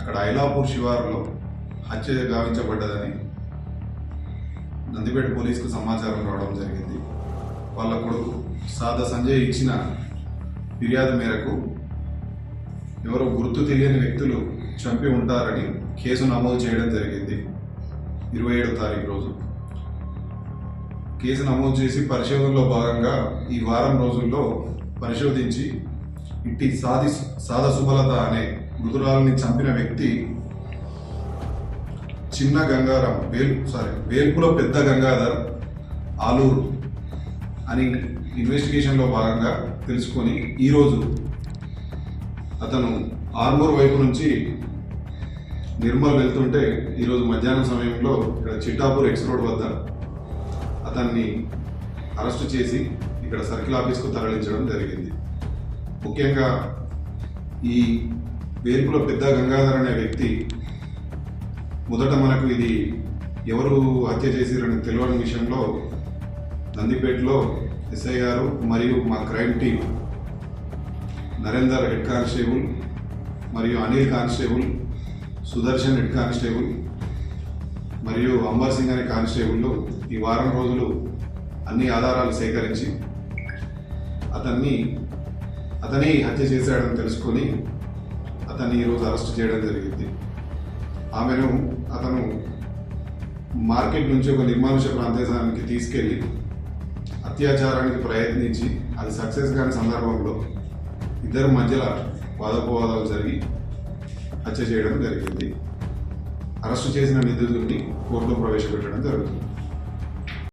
అక్కడ ఐలాపూర్ శివారులో హత్య గావించబడ్డదని నందిపేట పోలీసుకు సమాచారం రావడం జరిగింది. వాళ్ళ కొడుకు సాదా సంజయ్ ఇచ్చిన ఫిర్యాదు మేరకు ఎవరో గుర్తు తెలియని వ్యక్తులు చంపి ఉంటారని కేసు నమోదు చేయడం జరిగింది. 27వ తారీఖు రోజు కేసు నమోదు చేసి పరిశోధనలో భాగంగా ఈ వారం రోజుల్లో పరిశోధించి ఇట్టి సాదా సుమలత అనే మృతురాలని చంపిన వ్యక్తి చిన్న గంగారాం వేల్పుల పెద్ద గంగాధర్ ఆలూరు అని ఇన్వెస్టిగేషన్లో భాగంగా తెలుసుకొని ఈరోజు అతను ఆర్మూర్ వైపు నుంచి నిర్మల్ వెళ్తుంటే ఈరోజు మధ్యాహ్నం సమయంలో ఇక్కడ చిట్టాపూర్ ఎక్స్ రోడ్ వద్ద అతన్ని అరెస్టు చేసి ఇక్కడ సర్కిల్ ఆఫీస్కు తరలించడం జరిగింది. ముఖ్యంగా ఈ వేల్పుల పెద్ద గంగాధర్ అనే వ్యక్తి మొదట మనకు ఇది ఎవరు హత్య చేసిరని తెలియని విషయంలో నందిపేటలో ఎస్ఐ గారు మరియు మా crime team Narender head constable మరియు Anil constable, Sudarshan head constable మరియు అంబర్ సింగ్ అనే కానిస్టేబుల్ ఈ వారం రోజులు అన్ని ఆధారాలు సేకరించి అతని హత్య చేశాడని తెలుసుకొని అతన్ని ఈరోజు అరెస్ట్ చేయడం జరిగింది. అతను మార్కెట్ నుంచి ఒక నిర్మానుష ప్రాంతానికి తీసుకెళ్లి అత్యాచారానికి ప్రయత్నించి అది సక్సెస్ కాని సందర్భంలో ఇద్దరి మధ్యలో వాదోపవాదాలు జరిగి హత్య చేయడం జరిగింది. అరెస్టు చేసిన నిందితుడిని కోర్టులో ప్రవేశపెట్టడం జరుగుతుంది.